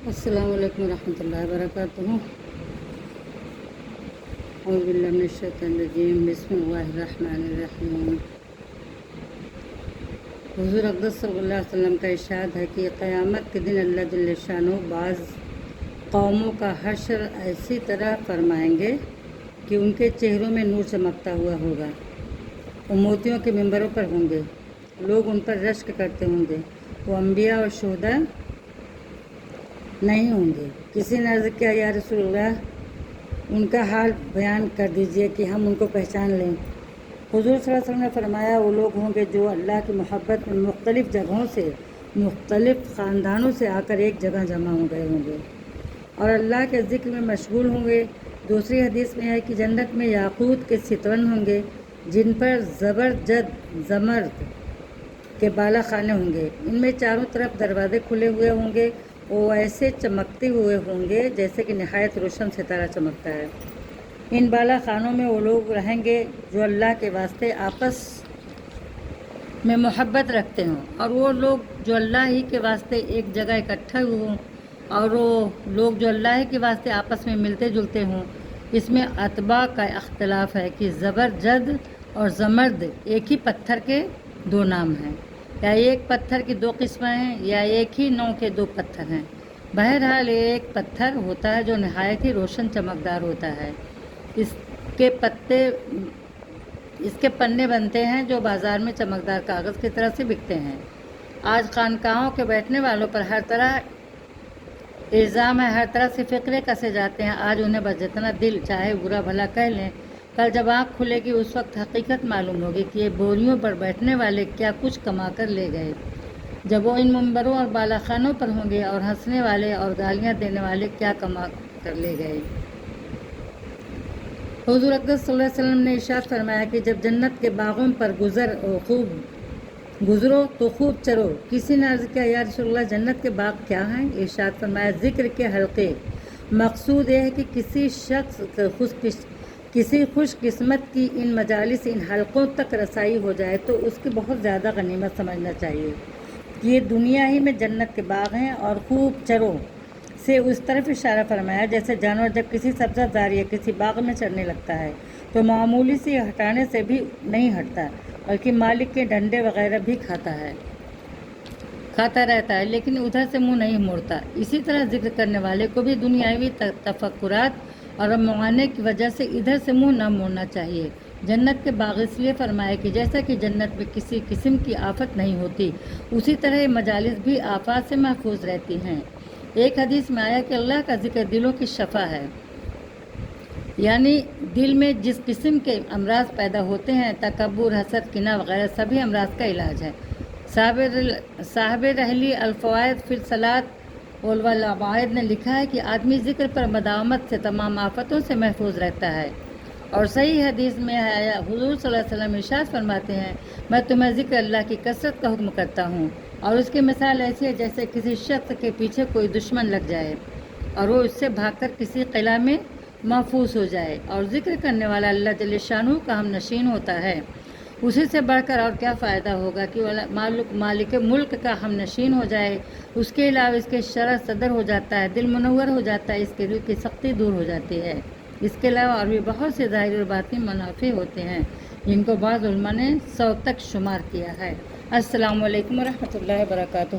السلام علیکم ورحمۃ اللہ وبرکاتہ۔ اعوذ باللہ من الشیطان الرجیم، بسم اللہ الرحمن الرحیم۔ حضور اقدس صلی اللہ علیہ وسلم کا ارشاد ہے کہ قیامت کے دن اللہ جل شانہ بعض قوموں کا حشر ایسی طرح فرمائیں گے کہ ان کے چہروں میں نور چمکتا ہوا ہوگا، وہ موتیوں کے ممبروں پر ہوں گے، لوگ ان پر رشک کرتے ہوں گے، وہ انبیاء اور شہداء نہیں ہوں گے۔ کسی نے عرض کیا، یا رسول اللہ ان کا حال بیان کر دیجئے کہ ہم ان کو پہچان لیں۔ حضور صلی اللہ علیہ وسلم نے فرمایا، وہ لوگ ہوں گے جو اللہ کی محبت میں مختلف جگہوں سے، مختلف خاندانوں سے آ کر ایک جگہ جمع ہو گئے ہوں گے اور اللہ کے ذکر میں مشغول ہوں گے۔ دوسری حدیث میں ہے کہ جنت میں یاقوت کے ستون ہوں گے جن پر زبرجد زمرد کے بالا خانے ہوں گے، ان میں چاروں طرف دروازے کھلے ہوئے ہوں گے، وہ ایسے چمکتے ہوئے ہوں گے جیسے کہ نہایت روشن ستارہ چمکتا ہے۔ ان بالا خانوں میں وہ لوگ رہیں گے جو اللہ کے واسطے آپس میں محبت رکھتے ہوں، اور وہ لوگ جو اللہ ہی کے واسطے ایک جگہ اکٹھے ہوں، اور وہ لوگ جو اللہ ہی کے واسطے آپس میں ملتے جلتے ہوں۔ اس میں اتباع کا اختلاف ہے کہ زبرجد اور زمرد ایک ہی پتھر کے دو نام ہیں، یا ایک پتھر کی دو قسمیں ہیں، یا ایک ہی نوع کے دو پتھر ہیں۔ بہرحال ایک پتھر ہوتا ہے جو نہایت ہی روشن چمکدار ہوتا ہے، اس کے پنے بنتے ہیں جو بازار میں چمکدار کاغذ کی طرح سے بکتے ہیں۔ آج خانقاہوں کے بیٹھنے والوں پر ہر طرح الزام ہے، ہر طرح سے فقرے کسے جاتے ہیں۔ آج انہیں بس جتنا دل چاہے برا بھلا کہہ لیں، کل جب آنکھ کھلے گی اس وقت حقیقت معلوم ہوگی کہ یہ بوریوں پر بیٹھنے والے کیا کچھ کما کر لے گئے، جب وہ ان منبروں اور بالا خانوں پر ہوں گے، اور ہنسنے والے اور گالیاں دینے والے کیا کما کر لے گئے۔ حضور اقدس صلی اللہ علیہ وسلم نے ارشاد فرمایا کہ جب جنت کے باغوں پر گزرو تو خوب چرو۔ کسی نے عرض کیا، یا رسول اللہ جنت کے باغ کیا ہیں؟ ارشاد فرمایا، ذکر کے حلقے۔ مقصود یہ ہے کہ کسی خوش قسمت کی ان مجالس، ان حلقوں تک رسائی ہو جائے تو اس کی بہت زیادہ غنیمت سمجھنا چاہیے کہ یہ دنیا ہی میں جنت کے باغ ہیں، اور خوب چرو سے اس طرف اشارہ فرمایا جیسے جانور جب کسی سبزہ زار یا کسی باغ میں چرنے لگتا ہے تو معمولی سی ہٹانے سے بھی نہیں ہٹتا، بلکہ مالک کے ڈنڈے وغیرہ بھی کھاتا رہتا ہے، لیکن ادھر سے منہ نہیں موڑتا۔ اسی طرح ذکر کرنے والے کو بھی دنیاوی تفکرات اور معانے کی وجہ سے ادھر سے منہ نہ موڑنا چاہیے۔ جنت کے باغ اس لیے فرمائے کہ جیسا کہ جنت میں کسی قسم کی آفت نہیں ہوتی، اسی طرح یہ مجالس بھی آفات سے محفوظ رہتی ہیں۔ ایک حدیث میں آیا کہ اللہ کا ذکر دلوں کی شفا ہے، یعنی دل میں جس قسم کے امراض پیدا ہوتے ہیں، تکبر، حسد، کینہ وغیرہ، سبھی امراض کا علاج ہے۔ صاحب رحلی الفوائد فی الصلاۃ والعوائد نے لکھا ہے کہ آدمی ذکر پر مداومت سے تمام آفتوں سے محفوظ رہتا ہے۔ اور صحیح حدیث میں ہے، حضور صلی اللہ علیہ وسلم ارشاد فرماتے ہیں، میں تمہیں ذکر اللہ کی کثرت کا حکم کرتا ہوں، اور اس کی مثال ایسی ہے جیسے کسی شخص کے پیچھے کوئی دشمن لگ جائے اور وہ اس سے بھاگ کر کسی قلعہ میں محفوظ ہو جائے، اور ذکر کرنے والا اللہ جل شانہ کا ہم نشین ہوتا ہے۔ اسی سے بڑھ کر اور کیا فائدہ ہوگا کہ مالک ملک کا ہم نشین ہو جائے۔ اس کے علاوہ اس کے شرح صدر ہو جاتا ہے، دل منور ہو جاتا ہے، اس کے دل کی سختی دور ہو جاتی ہے۔ اس کے علاوہ اور بھی بہت سے ظاہری اور باطنی منافع ہوتے ہیں جن کو بعض علماء نے 100 تک شمار کیا ہے۔ السلام علیکم ورحمۃ اللہ وبرکاتہ۔